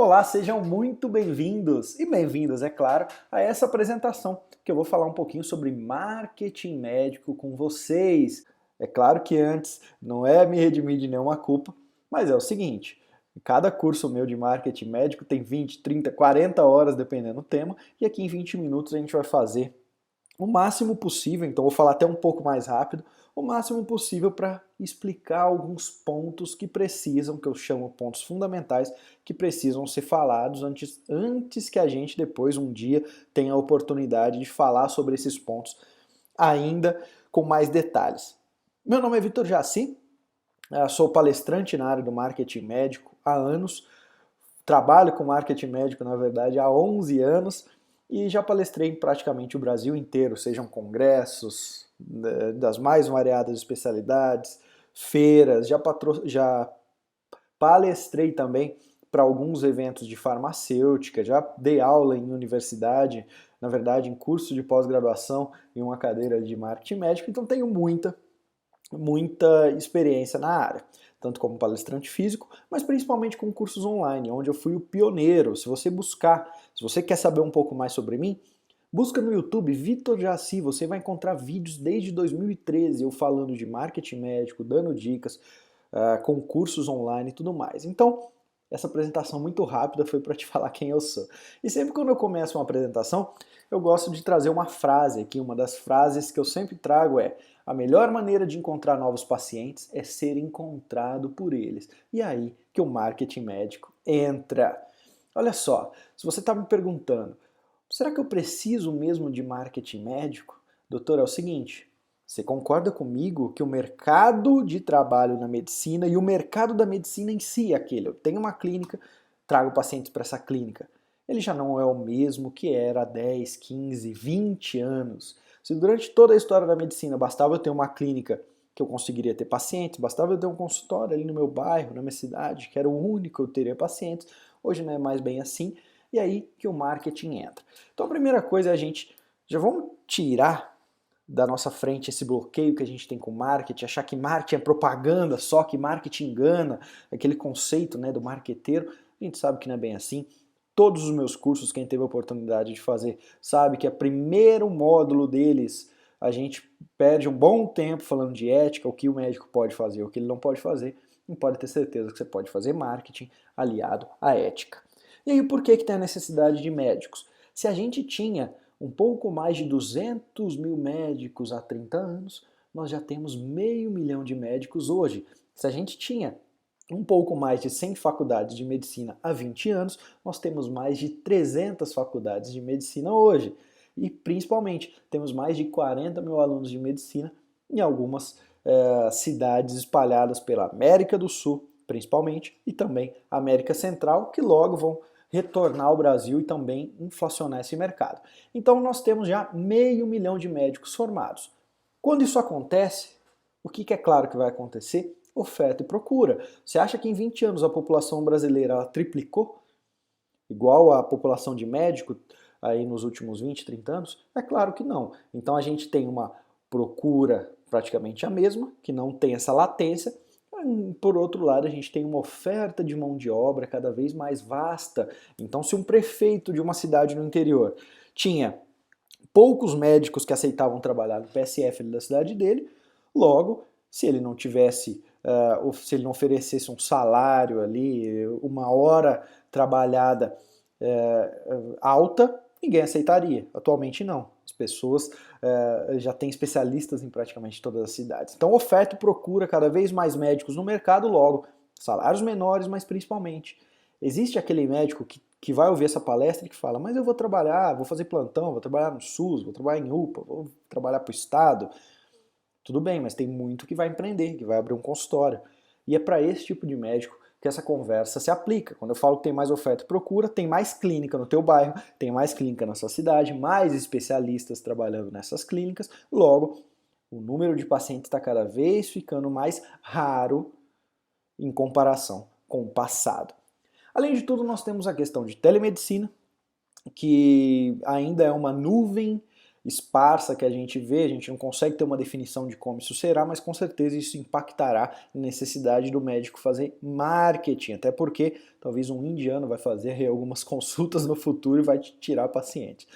Olá, sejam muito bem-vindos e bem-vindas, é claro, a essa apresentação que eu vou falar um pouquinho sobre marketing médico com vocês. É claro que antes não é me redimir de nenhuma culpa, mas é o seguinte, cada curso meu de marketing médico tem 20, 30, 40 horas dependendo do tema, e aqui em 20 minutos a gente vai fazer o máximo possível, então vou falar até um pouco mais rápido, o máximo possível para explicar alguns pontos que precisam, que eu chamo pontos fundamentais, que precisam ser falados antes que a gente depois, um dia, tenha a oportunidade de falar sobre esses pontos ainda com mais detalhes. Meu nome é Vitor Jaci, sou palestrante na área do marketing médico há anos, trabalho com marketing médico, na verdade, há 11 anos, e já palestrei em praticamente o Brasil inteiro, sejam congressos das mais variadas especialidades, feiras, já palestrei também para alguns eventos de farmacêutica, já dei aula em universidade, na verdade em curso de pós-graduação em uma cadeira de marketing médico, então tenho muita experiência na área, tanto como palestrante físico, mas principalmente com cursos online, onde eu fui o pioneiro. Se você quer saber um pouco mais sobre mim, busca no YouTube Vitor Jaci, você vai encontrar vídeos desde 2013 eu falando de marketing médico, dando dicas, com cursos online e tudo mais. Então, essa apresentação muito rápida foi para te falar quem eu sou. E sempre quando eu começo uma apresentação, eu gosto de trazer uma frase aqui. Uma das frases que eu sempre trago é: a melhor maneira de encontrar novos pacientes é ser encontrado por eles. E aí que o marketing médico entra. Olha só, se você está me perguntando, será que eu preciso mesmo de marketing médico? Doutor, é o seguinte, você concorda comigo que o mercado de trabalho na medicina e o mercado da medicina em si é aquele? Eu tenho uma clínica, trago pacientes para essa clínica. Ele já não é o mesmo que era há 10, 15, 20 anos. Se durante toda a história da medicina bastava eu ter uma clínica que eu conseguiria ter pacientes, bastava eu ter um consultório ali no meu bairro, na minha cidade, que era o único que eu teria pacientes, hoje não é mais bem assim, e aí que o marketing entra. Então a primeira coisa é a gente, já vamos tirar da nossa frente esse bloqueio que a gente tem com marketing, achar que marketing é propaganda só, que marketing engana, aquele conceito, né, do marqueteiro. A gente sabe que não é bem assim. Todos os meus cursos, quem teve a oportunidade de fazer, sabe que o primeiro módulo deles, a gente perde um bom tempo falando de ética, o que o médico pode fazer, o que ele não pode fazer. Não pode ter certeza que você pode fazer marketing aliado à ética. E aí, por que tem a necessidade de médicos? Se a gente tinha um pouco mais de 200 mil médicos há 30 anos, nós já temos meio milhão de médicos hoje. Se a gente tinha um pouco mais de 100 faculdades de medicina há 20 anos, nós temos mais de 300 faculdades de medicina hoje. E, principalmente, temos mais de 40 mil alunos de medicina em algumas cidades espalhadas pela América do Sul, principalmente, e também América Central, que logo vão retornar ao Brasil e também inflacionar esse mercado. Então nós temos já meio milhão de médicos formados. Quando isso acontece, o que é claro que vai acontecer? Oferta e procura. Você acha que em 20 anos a população brasileira triplicou? Igual a população de médico aí nos últimos 20, 30 anos? É claro que não. Então a gente tem uma procura praticamente a mesma, que não tem essa latência. Por outro lado, a gente tem uma oferta de mão de obra cada vez mais vasta. Então, se um prefeito de uma cidade no interior tinha poucos médicos que aceitavam trabalhar no PSF da cidade dele, logo, se ele não tivesse, se ele não oferecesse um salário ali, uma hora trabalhada alta, ninguém aceitaria. Atualmente não. As pessoas já têm especialistas em praticamente todas as cidades. Então oferta e procura cada vez mais médicos no mercado, logo salários menores, mas principalmente existe aquele médico que vai ouvir essa palestra e que fala, mas eu vou trabalhar, vou fazer plantão, vou trabalhar no SUS, vou trabalhar em UPA, vou trabalhar para o Estado. Tudo bem, mas tem muito que vai empreender, que vai abrir um consultório. E é para esse tipo de médico que essa conversa se aplica. Quando eu falo que tem mais oferta e procura, tem mais clínica no teu bairro, tem mais clínica na sua cidade, mais especialistas trabalhando nessas clínicas, logo, o número de pacientes está cada vez ficando mais raro em comparação com o passado. Além de tudo, nós temos a questão de telemedicina, que ainda é uma nuvem esparsa que a gente vê, a gente não consegue ter uma definição de como isso será, mas com certeza isso impactará na necessidade do médico fazer marketing, até porque talvez um indiano vai fazer algumas consultas no futuro e vai tirar pacientes.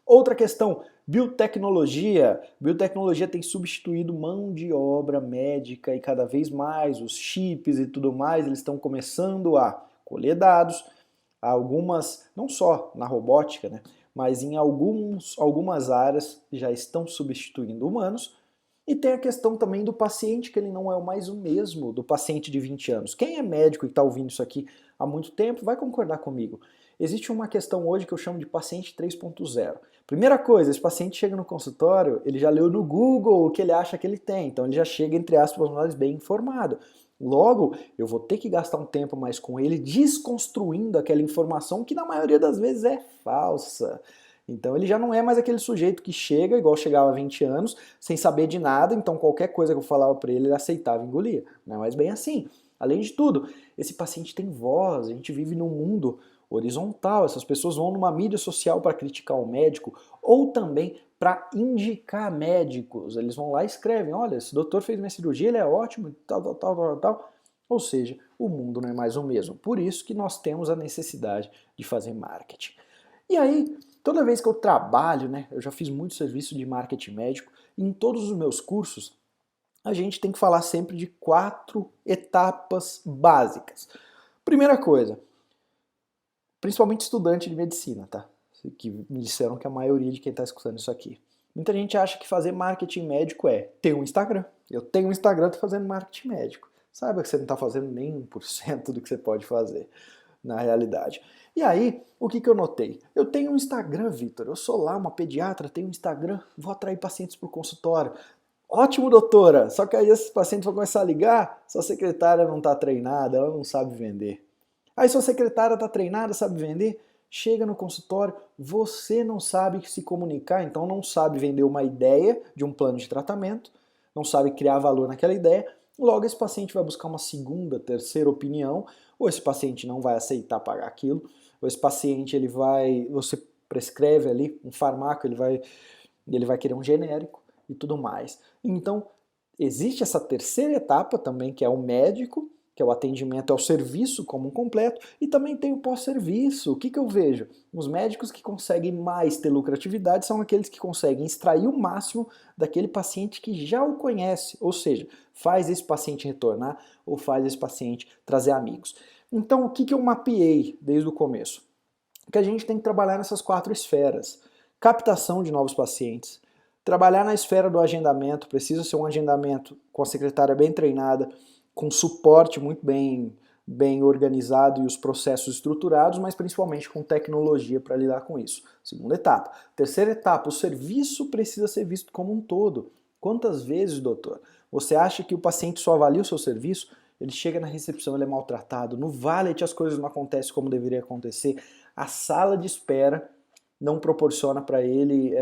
Outra questão, biotecnologia. Biotecnologia tem substituído mão de obra médica e cada vez mais os chips e tudo mais, eles estão começando a colher dados, algumas, não só na robótica, né, mas em algumas áreas já estão substituindo humanos. E tem a questão também do paciente, que ele não é mais o mesmo do paciente de 20 anos. Quem é médico e está ouvindo isso aqui há muito tempo vai concordar comigo. Existe uma questão hoje que eu chamo de paciente 3.0. Primeira coisa, esse paciente chega no consultório, ele já leu no Google o que ele acha que ele tem, então ele já chega, entre aspas, mais bem informado. Logo, eu vou ter que gastar um tempo mais com ele desconstruindo aquela informação que na maioria das vezes é falsa. Então ele já não é mais aquele sujeito que chega, igual chegava há 20 anos, sem saber de nada, então qualquer coisa que eu falava para ele, ele aceitava e engolia. Não é mais bem assim. Além de tudo, esse paciente tem voz, a gente vive num mundo horizontal, essas pessoas vão numa mídia social para criticar o médico ou também para indicar médicos. Eles vão lá e escrevem, olha, esse doutor fez minha cirurgia, ele é ótimo, tal. Ou seja, o mundo não é mais o mesmo. Por isso que nós temos a necessidade de fazer marketing. E aí, toda vez que eu trabalho, né, eu já fiz muito serviço de marketing médico, e em todos os meus cursos, a gente tem que falar sempre de 4 etapas básicas. Primeira coisa, principalmente estudante de medicina, tá? Que me disseram que a maioria de quem está escutando isso aqui. Muita gente acha que fazer marketing médico é ter um Instagram. Eu tenho um Instagram, estou fazendo marketing médico. Saiba que você não está fazendo nem 1% do que você pode fazer na realidade. E aí, o que eu notei? Eu tenho um Instagram, Vitor. Eu sou lá uma pediatra, tenho um Instagram, vou atrair pacientes para o consultório. Ótimo, doutora! Só que aí esses pacientes vão começar a ligar, sua secretária não está treinada, ela não sabe vender. Aí sua secretária está treinada, sabe vender, chega no consultório, você não sabe se comunicar, então não sabe vender uma ideia de um plano de tratamento, não sabe criar valor naquela ideia, logo esse paciente vai buscar uma segunda, terceira opinião, ou esse paciente não vai aceitar pagar aquilo, ou esse paciente você prescreve ali um fármaco, ele vai querer um genérico e tudo mais. Então, existe essa terceira etapa também, que é o médico, que é o atendimento, é o serviço como um completo, e também tem o pós-serviço. O que eu vejo? Os médicos que conseguem mais ter lucratividade são aqueles que conseguem extrair o máximo daquele paciente que já o conhece, ou seja, faz esse paciente retornar ou faz esse paciente trazer amigos. Então, o que eu mapeei desde o começo? Que a gente tem que trabalhar nessas 4 esferas. Captação de novos pacientes, trabalhar na esfera do agendamento, precisa ser um agendamento com a secretária bem treinada, com suporte muito bem organizado e os processos estruturados, mas principalmente com tecnologia para lidar com isso. Segunda etapa. Terceira etapa, o serviço precisa ser visto como um todo. Quantas vezes, doutor, você acha que o paciente só avalia o seu serviço? Ele chega na recepção, ele é maltratado, no valet as coisas não acontecem como deveria acontecer, a sala de espera não proporciona para ele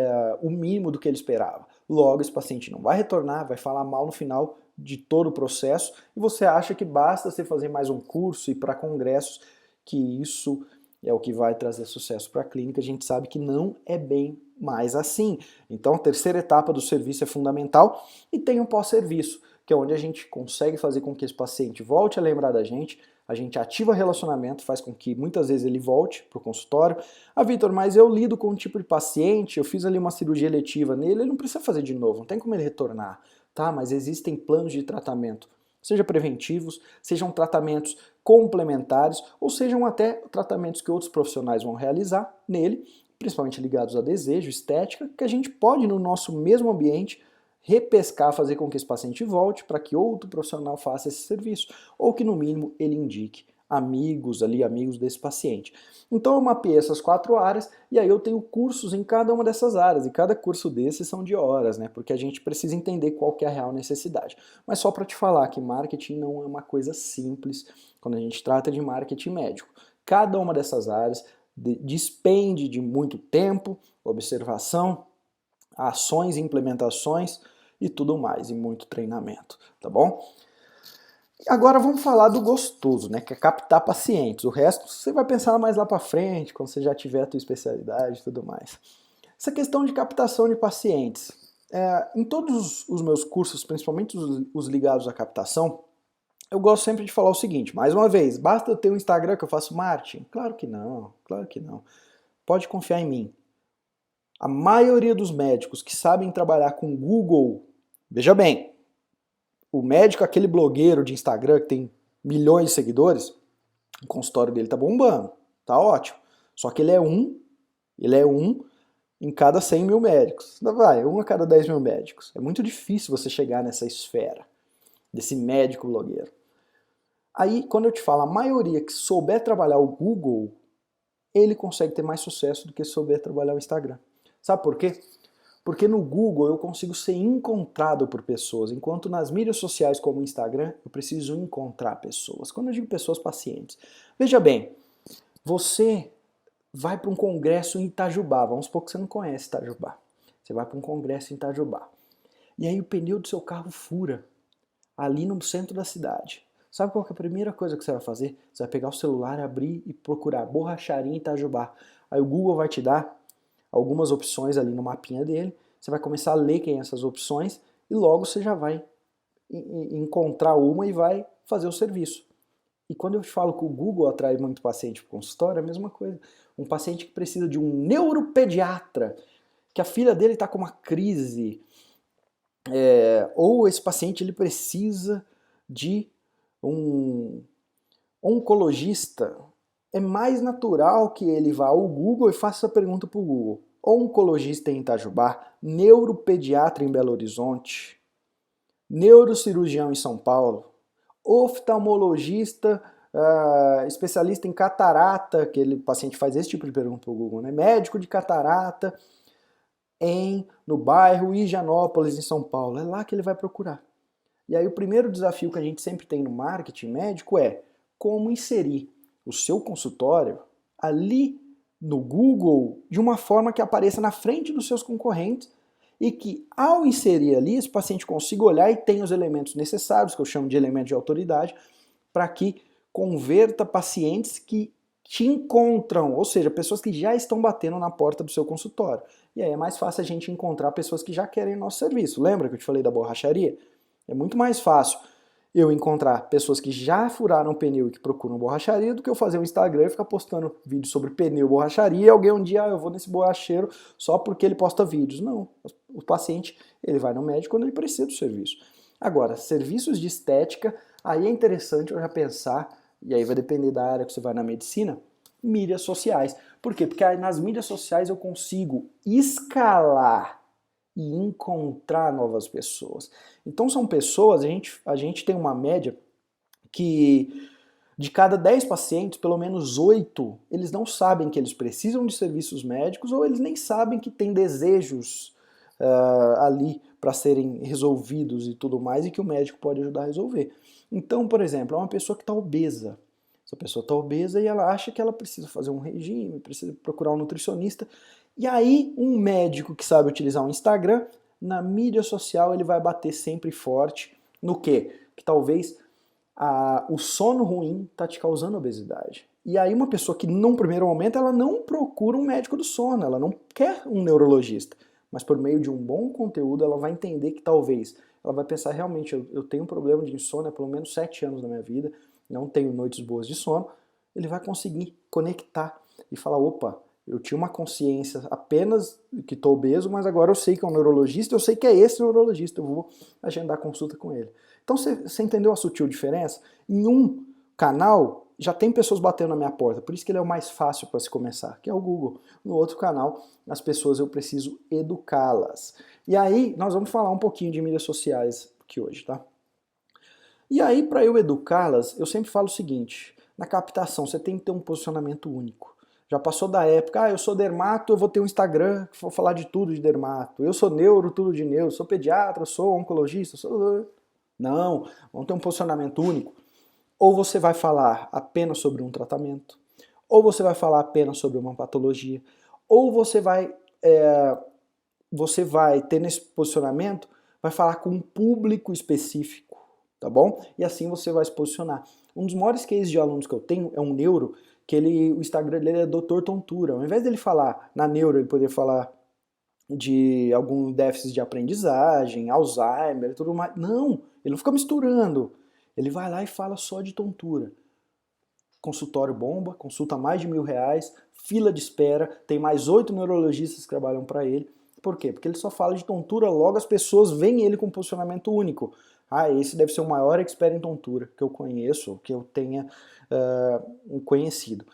o mínimo do que ele esperava. Logo, esse paciente não vai retornar, vai falar mal no final de todo o processo, e você acha que basta você fazer mais um curso e ir para congressos, que isso é o que vai trazer sucesso para a clínica. A gente sabe que não é bem mais assim. Então, a terceira etapa do serviço é fundamental, e tem um pós-serviço, que é onde a gente consegue fazer com que esse paciente volte a lembrar da gente, a gente ativa relacionamento, faz com que muitas vezes ele volte para o consultório. Ah, Vitor, mas eu lido com um tipo de paciente, eu fiz ali uma cirurgia eletiva nele, ele não precisa fazer de novo, não tem como ele retornar. Tá, mas existem planos de tratamento, seja preventivos, sejam tratamentos complementares, ou sejam até tratamentos que outros profissionais vão realizar nele, principalmente ligados a desejo, estética, que a gente pode, no nosso mesmo ambiente, repescar, fazer com que esse paciente volte para que outro profissional faça esse serviço, ou que no mínimo ele indique amigos desse paciente. Então eu mapeei essas 4 áreas e aí eu tenho cursos em cada uma dessas áreas, e cada curso desses são de horas, né? Porque a gente precisa entender qual que é a real necessidade. Mas só para te falar que marketing não é uma coisa simples quando a gente trata de marketing médico. Cada uma dessas áreas despende de muito tempo, observação, ações, implementações e tudo mais, e muito treinamento, tá bom? Agora vamos falar do gostoso, né, que é captar pacientes. O resto você vai pensar mais lá para frente, quando você já tiver a tua especialidade e tudo mais. Essa questão de captação de pacientes. Em todos os meus cursos, principalmente os ligados à captação, eu gosto sempre de falar o seguinte, mais uma vez, basta eu ter um Instagram que eu faço marketing? Claro que não, claro que não. Pode confiar em mim. A maioria dos médicos que sabem trabalhar com Google, veja bem, o médico, aquele blogueiro de Instagram que tem milhões de seguidores, o consultório dele tá bombando, tá ótimo. Só que ele é um em cada 100 mil médicos. Vai, um a cada 10 mil médicos. É muito difícil você chegar nessa esfera desse médico blogueiro. Aí, quando eu te falo, a maioria que souber trabalhar o Google, ele consegue ter mais sucesso do que souber trabalhar o Instagram. Sabe por quê? Porque no Google eu consigo ser encontrado por pessoas, enquanto nas mídias sociais como o Instagram eu preciso encontrar pessoas. Quando eu digo pessoas, pacientes. Veja bem, você vai para um congresso em Itajubá, vamos supor que você não conhece Itajubá. Você vai para um congresso em Itajubá. E aí o pneu do seu carro fura, ali no centro da cidade. Sabe qual que é a primeira coisa que você vai fazer? Você vai pegar o celular, abrir e procurar borracharia em Itajubá. Aí o Google vai te dar algumas opções ali no mapinha dele, você vai começar a ler quem é essas opções e logo você já vai encontrar uma e vai fazer o serviço. E quando eu te falo que o Google atrai muito paciente para o consultório, é a mesma coisa. Um paciente que precisa de um neuropediatra, que a filha dele está com uma crise, ou esse paciente ele precisa de um oncologista, é mais natural que ele vá ao Google e faça essa pergunta para o Google. Oncologista em Itajubá, neuropediatra em Belo Horizonte, neurocirurgião em São Paulo, oftalmologista, especialista em catarata, que o paciente faz esse tipo de pergunta para o Google, né? Médico de catarata no bairro Higienópolis, em São Paulo. É lá que ele vai procurar. E aí o primeiro desafio que a gente sempre tem no marketing médico é como inserir o seu consultório ali no Google de uma forma que apareça na frente dos seus concorrentes e que ao inserir ali esse paciente consiga olhar e tenha os elementos necessários, que eu chamo de elementos de autoridade, para que converta pacientes que te encontram, ou seja, pessoas que já estão batendo na porta do seu consultório. E aí é mais fácil a gente encontrar pessoas que já querem nosso serviço. Lembra que eu te falei da borracharia? É muito mais fácil eu encontrar pessoas que já furaram pneu e que procuram borracharia do que eu fazer um Instagram e ficar postando vídeos sobre pneu, borracharia e alguém um dia, eu vou nesse borracheiro só porque ele posta vídeos. Não, o paciente ele vai no médico quando ele precisa do serviço. Agora, serviços de estética, aí é interessante eu já pensar, e aí vai depender da área que você vai na medicina, mídias sociais. Por quê? Porque aí nas mídias sociais eu consigo escalar e encontrar novas pessoas. Então são pessoas, a gente tem uma média que de cada 10 pacientes, pelo menos 8, eles não sabem que eles precisam de serviços médicos ou eles nem sabem que têm desejos ali para serem resolvidos e tudo mais e que o médico pode ajudar a resolver. Então, por exemplo, é uma pessoa que está obesa. Essa pessoa está obesa e ela acha que ela precisa fazer um regime, precisa procurar um nutricionista. E aí, um médico que sabe utilizar um Instagram, na mídia social ele vai bater sempre forte no quê? Que talvez o sono ruim está te causando obesidade. E aí uma pessoa que num primeiro momento ela não procura um médico do sono, ela não quer um neurologista, mas por meio de um bom conteúdo ela vai entender que talvez, ela vai pensar realmente, eu tenho um problema de insônia há pelo menos 7 anos da minha vida, não tenho noites boas de sono, ele vai conseguir conectar e falar, opa, eu tinha uma consciência apenas que estou obeso, mas agora eu sei que é um neurologista, eu sei que é esse neurologista, eu vou agendar consulta com ele. Então você entendeu a sutil diferença? Em um canal já tem pessoas batendo na minha porta, por isso que ele é o mais fácil para se começar, que é o Google. No outro canal, as pessoas eu preciso educá-las. E aí nós vamos falar um pouquinho de mídias sociais aqui hoje, tá? E aí para eu educá-las, eu sempre falo o seguinte, na captação você tem que ter um posicionamento único. Já passou da época, eu sou dermato, eu vou ter um Instagram que vou falar de tudo de dermato. Eu sou neuro, tudo de neuro. Sou pediatra, sou oncologista, sou... Não, vamos ter um posicionamento único. Ou você vai falar apenas sobre um tratamento, ou você vai falar apenas sobre uma patologia, ou você vai ter nesse posicionamento, vai falar com um público específico, tá bom? E assim você vai se posicionar. Um dos maiores cases de alunos que eu tenho é um neuro, que o Instagram dele é Dr. Tontura. Ao invés dele falar na neuro, ele poderia falar de algum déficit de aprendizagem, Alzheimer e tudo mais. Não, ele não fica misturando. Ele vai lá e fala só de tontura. Consultório bomba, consulta mais de R$ 1.000, fila de espera, tem mais 8 neurologistas que trabalham para ele. Por quê? Porque ele só fala de tontura, logo as pessoas veem ele com um posicionamento único. Ah, esse deve ser o maior expert em tontura que eu conheço, que eu tenha conhecido.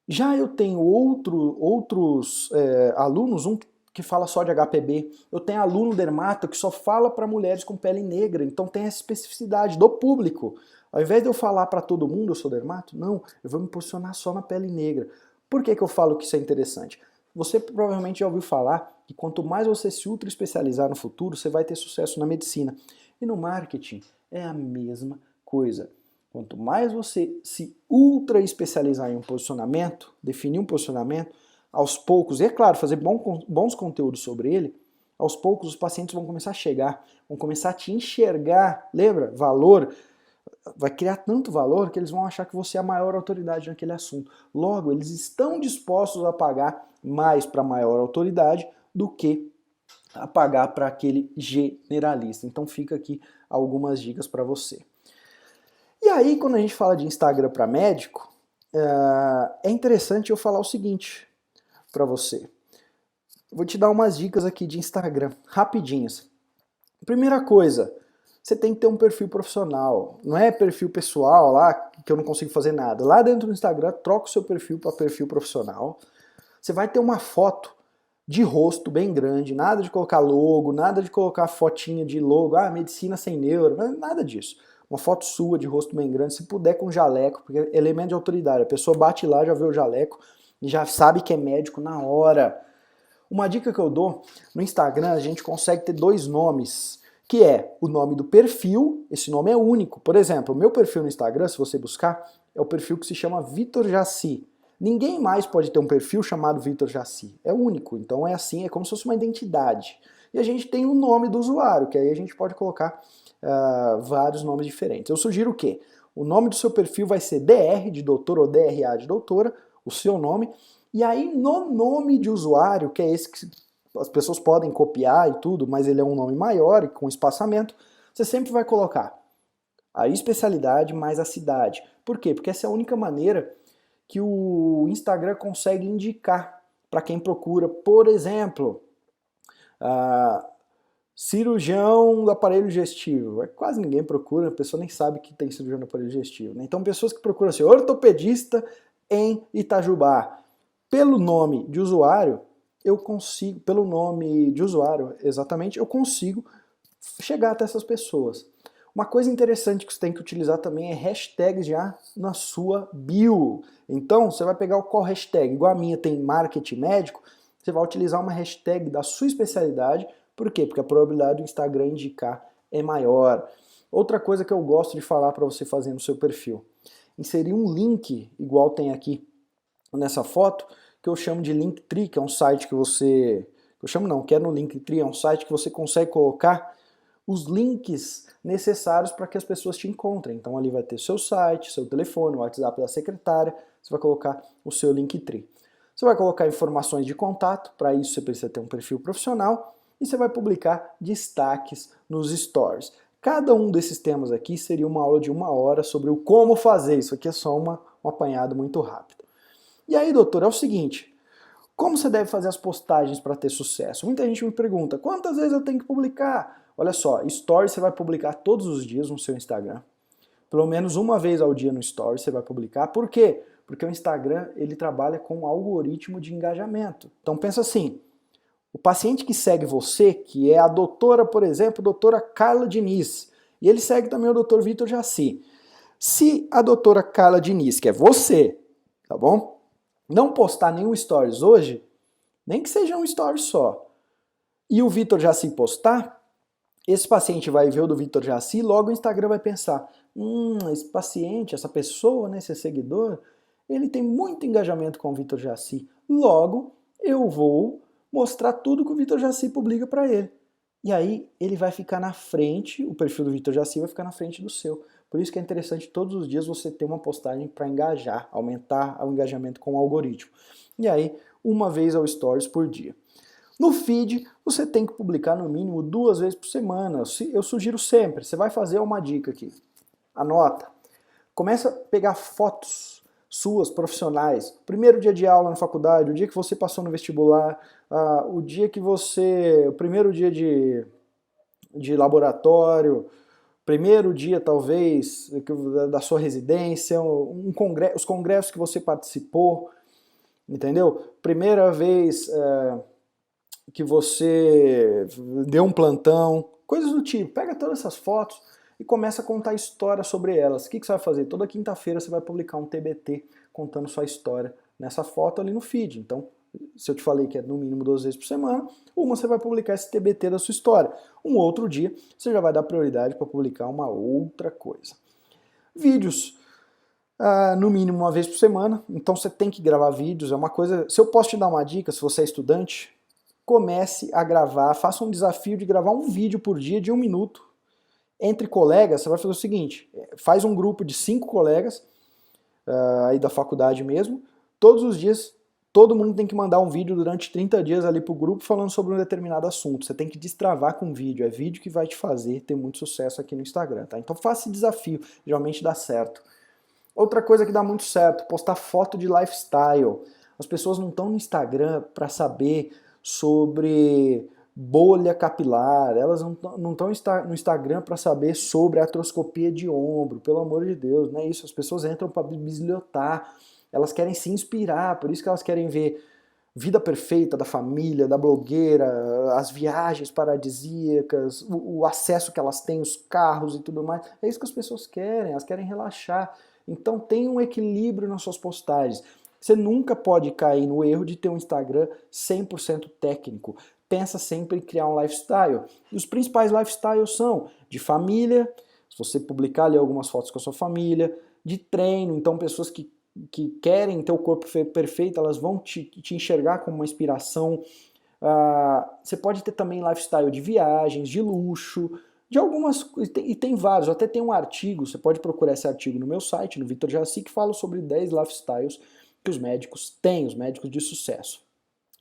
Já eu tenho outros alunos, um que fala só de HPB, eu tenho aluno dermato que só fala para mulheres com pele negra, então tem essa especificidade do público. Ao invés de eu falar para todo mundo eu sou dermato, não, eu vou me posicionar só na pele negra. Por que eu falo que isso é interessante? Você provavelmente já ouviu falar que quanto mais você se ultra especializar no futuro, você vai ter sucesso na medicina. E no marketing é a mesma coisa. Quanto mais você se ultra especializar em um posicionamento, definir um posicionamento, aos poucos, e é claro, fazer bons conteúdos sobre ele, aos poucos os pacientes vão começar a chegar, vão começar a te enxergar, lembra? Valor, vai criar tanto valor que eles vão achar que você é a maior autoridade naquele assunto. Logo, eles estão dispostos a pagar mais para a maior autoridade do que a pagar para aquele generalista. Então fica aqui algumas dicas para você. E aí, quando a gente fala de Instagram para médico, é interessante eu falar o seguinte para você. Vou te dar umas dicas aqui de Instagram, rapidinhas. Primeira coisa, você tem que ter um perfil profissional. Não é perfil pessoal lá que eu não consigo fazer nada. Lá dentro do Instagram, troca o seu perfil para perfil profissional. Você vai ter uma foto de rosto bem grande, nada de colocar logo, nada de colocar fotinha de logo, medicina sem neuro, nada disso. Uma foto sua de rosto bem grande, se puder com jaleco, porque é elemento de autoridade. A pessoa bate lá, já vê o jaleco e já sabe que é médico na hora. Uma dica que eu dou, no Instagram a gente consegue ter 2 nomes, que é o nome do perfil, esse nome é único. Por exemplo, o meu perfil no Instagram, se você buscar, é o perfil que se chama Vitor Jaci. Ninguém mais pode ter um perfil chamado Vitor Jaci. É único, então é assim, é como se fosse uma identidade. E a gente tem o nome do usuário, que aí a gente pode colocar vários nomes diferentes. Eu sugiro o quê? O nome do seu perfil vai ser DR de doutor ou DRA de doutora, o seu nome, e aí no nome de usuário, que é esse que as pessoas podem copiar e tudo, mas ele é um nome maior e com espaçamento, você sempre vai colocar a especialidade mais a cidade. Por quê? Porque essa é a única maneira que o Instagram consegue indicar para quem procura, por exemplo, cirurgião do aparelho digestivo. Quase ninguém procura, a pessoa nem sabe que tem cirurgião do aparelho digestivo. Né? Então, pessoas que procuram assim, ortopedista em Itajubá. Pelo nome de usuário, eu consigo, pelo nome de usuário, exatamente, eu consigo chegar até essas pessoas. Uma coisa interessante que você tem que utilizar também é hashtags já na sua bio. Então, você vai pegar qual hashtag? Igual a minha tem marketing médico, você vai utilizar uma hashtag da sua especialidade. Por quê? Porque a probabilidade do Instagram indicar é maior. Outra coisa que eu gosto de falar para você fazer no seu perfil, inserir um link, igual tem aqui nessa foto, que eu chamo de Linktree, que é um site que você... Eu chamo não, que é no Linktree, é um site que você consegue colocar os links necessários para que as pessoas te encontrem. Então ali vai ter seu site, seu telefone, o WhatsApp da secretária, você vai colocar o seu Linktree. Você vai colocar informações de contato, para isso você precisa ter um perfil profissional, e você vai publicar destaques nos stories. Cada um desses temas aqui seria uma aula de 1 hora sobre o como fazer, isso aqui é só um apanhado muito rápido. E aí, doutor, é o seguinte, como você deve fazer as postagens para ter sucesso? Muita gente me pergunta, quantas vezes eu tenho que publicar? Olha só, Stories você vai publicar todos os dias no seu Instagram. Pelo menos uma vez ao dia no Stories você vai publicar. Por quê? Porque o Instagram ele trabalha com um algoritmo de engajamento. Então pensa assim, o paciente que segue você, que é a doutora, por exemplo, a doutora Carla Diniz, e ele segue também o doutor Vitor Jaci. Se a doutora Carla Diniz, que é você, tá bom? Não postar nenhum Stories hoje, nem que seja um Stories só, e o Vitor Jaci postar, esse paciente vai ver o do Vitor Jaci e logo o Instagram vai pensar, esse paciente, essa pessoa, né, esse seguidor, ele tem muito engajamento com o Vitor Jaci. Logo, eu vou mostrar tudo que o Vitor Jaci publica para ele. E aí ele vai ficar na frente, o perfil do Vitor Jaci vai ficar na frente do seu. Por isso que é interessante todos os dias você ter uma postagem para engajar, aumentar o engajamento com o algoritmo. E aí, uma vez ao Stories por dia. No feed, você tem que publicar no mínimo 2 vezes por semana. Eu sugiro sempre, você vai fazer uma dica aqui. Anota. Começa a pegar fotos suas, profissionais. Primeiro dia de aula na faculdade, o dia que você passou no vestibular, o dia que o primeiro dia de laboratório, primeiro dia talvez da sua residência, os congressos que você participou, entendeu? Primeira vez que você deu um plantão, coisas do tipo. Pega todas essas fotos e começa a contar história sobre elas. O que você vai fazer? Toda quinta-feira você vai publicar um TBT contando sua história nessa foto ali no feed. Então, se eu te falei que é no mínimo 2 vezes por semana, uma você vai publicar esse TBT da sua história. Um outro dia você já vai dar prioridade para publicar uma outra coisa. Vídeos. No mínimo 1 vez por semana, então você tem que gravar vídeos, é uma coisa... Se eu posso te dar uma dica, se você é estudante, comece a gravar, faça um desafio de gravar um vídeo por dia de 1 minuto. Entre colegas, você vai fazer o seguinte, faz um grupo de 5 colegas, aí da faculdade mesmo, todos os dias, todo mundo tem que mandar um vídeo durante 30 dias ali pro grupo falando sobre um determinado assunto. Você tem que destravar com vídeo, é vídeo que vai te fazer ter muito sucesso aqui no Instagram, tá? Então faça esse desafio, geralmente dá certo. Outra coisa que dá muito certo, postar foto de lifestyle. As pessoas não estão no Instagram para saber sobre bolha capilar, elas não estão no Instagram para saber sobre artroscopia de ombro, pelo amor de Deus, não é isso. As pessoas entram para bisbilhotar, elas querem se inspirar, por isso que elas querem ver vida perfeita da família, da blogueira, as viagens paradisíacas, o acesso que elas têm, os carros e tudo mais. É isso que as pessoas querem, elas querem relaxar. Então tenha um equilíbrio nas suas postagens. Você nunca pode cair no erro de ter um Instagram 100% técnico. Pensa sempre em criar um lifestyle. E os principais lifestyles são de família, se você publicar ali algumas fotos com a sua família, de treino, então pessoas que querem ter o corpo perfeito, elas vão te enxergar como uma inspiração. Você pode ter também lifestyle de viagens, de luxo, de algumas, e tem vários, até tem um artigo, você pode procurar esse artigo no meu site, no Vitor Jaci, que fala sobre 10 lifestyles que os médicos têm, os médicos de sucesso.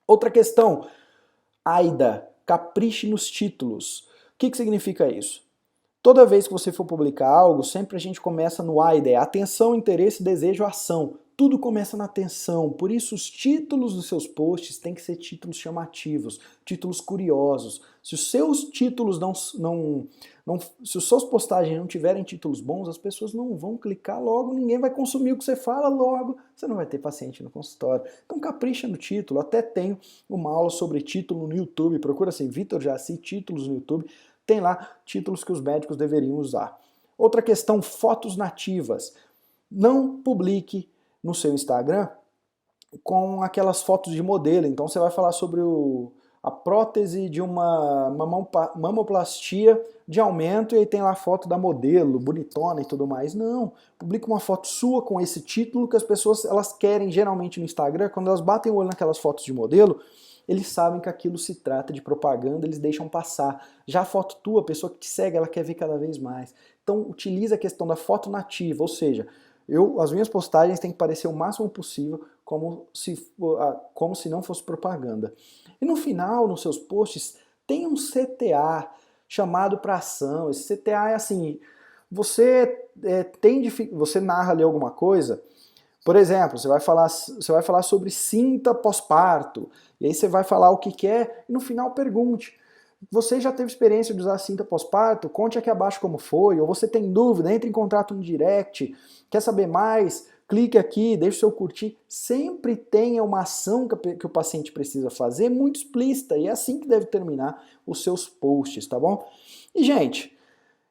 Outra questão, AIDA, capriche nos títulos. O que significa isso? Toda vez que você for publicar algo, sempre a gente começa no AIDA, atenção, interesse, desejo, ação. Tudo começa na atenção, por isso os títulos dos seus posts têm que ser títulos chamativos, títulos curiosos. Se os seus títulos se as suas postagens não tiverem títulos bons, as pessoas não vão clicar logo, ninguém vai consumir o que você fala logo, você não vai ter paciente no consultório. Então capricha no título, até tenho uma aula sobre título no YouTube, procura assim, Vitor Jaci, títulos no YouTube, tem lá títulos que os médicos deveriam usar. Outra questão, fotos nativas. Não publique no seu Instagram com aquelas fotos de modelo. Então você vai falar sobre a prótese de uma mamoplastia de aumento e aí tem lá a foto da modelo, bonitona e tudo mais. Não, publica uma foto sua com esse título que as pessoas elas querem geralmente no Instagram, quando elas batem o olho naquelas fotos de modelo, eles sabem que aquilo se trata de propaganda, eles deixam passar. Já a foto tua, a pessoa que te segue, ela quer ver cada vez mais. Então utiliza a questão da foto nativa, ou seja, as minhas postagens têm que parecer o máximo possível como se não fosse propaganda. E no final, nos seus posts, tem um CTA chamado para ação. Esse CTA é assim, você narra ali alguma coisa, por exemplo, você vai falar sobre cinta pós-parto, e aí você vai falar o que é, e no final pergunte, você já teve experiência de usar cinta pós-parto? Conte aqui abaixo como foi, ou você tem dúvida, entre em contato no direct, quer saber mais? Clique aqui, deixe o seu curtir. Sempre tenha uma ação que o paciente precisa fazer, muito explícita, e é assim que deve terminar os seus posts, tá bom? E, gente,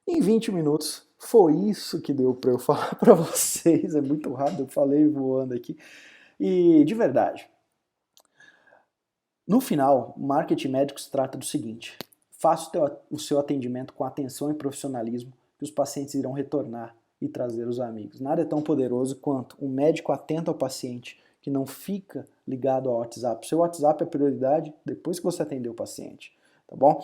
em 20 minutos, foi isso que deu para eu falar para vocês, é muito rápido, eu falei voando aqui, e de verdade, no final, o marketing médico se trata do seguinte, faça o seu atendimento com atenção e profissionalismo, que os pacientes irão retornar e trazer os amigos. Nada é tão poderoso quanto um médico atento ao paciente, que não fica ligado ao WhatsApp. Seu WhatsApp é prioridade depois que você atender o paciente, tá bom?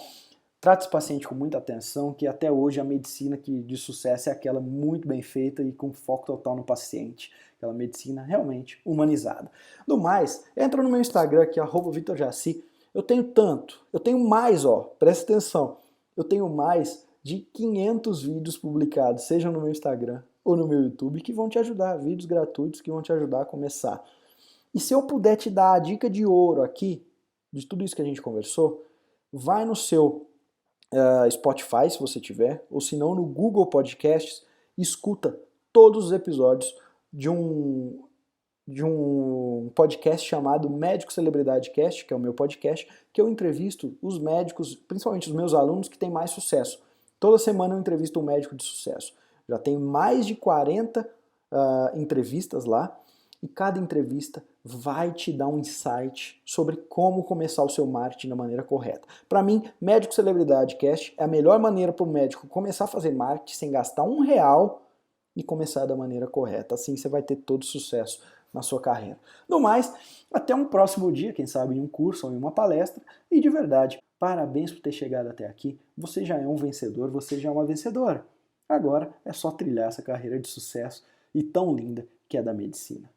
Trate esse paciente com muita atenção, que até hoje a medicina de sucesso é aquela muito bem feita e com foco total no paciente. Aquela medicina realmente humanizada. Do mais, entra no meu Instagram aqui, @VitorJaci, Eu tenho tanto, eu tenho mais, presta atenção, eu tenho mais de 500 vídeos publicados, seja no meu Instagram ou no meu YouTube, que vão te ajudar, vídeos gratuitos que vão te ajudar a começar. E se eu puder te dar a dica de ouro aqui, de tudo isso que a gente conversou, vai no seu Spotify, se você tiver, ou se não no Google Podcasts, escuta todos os episódios de um podcast chamado Médico Celebridade Cast, que é o meu podcast, que eu entrevisto os médicos, principalmente os meus alunos que têm mais sucesso. Toda semana eu entrevisto um médico de sucesso. Já tem mais de 40 entrevistas lá, e cada entrevista vai te dar um insight sobre como começar o seu marketing da maneira correta. Para mim, Médico Celebridade Cast é a melhor maneira para o médico começar a fazer marketing sem gastar R$1 e começar da maneira correta. Assim você vai ter todo sucesso na sua carreira. No mais, até um próximo dia, quem sabe em um curso ou em uma palestra. E de verdade, parabéns por ter chegado até aqui. Você já é um vencedor, você já é uma vencedora. Agora é só trilhar essa carreira de sucesso e tão linda que é da medicina.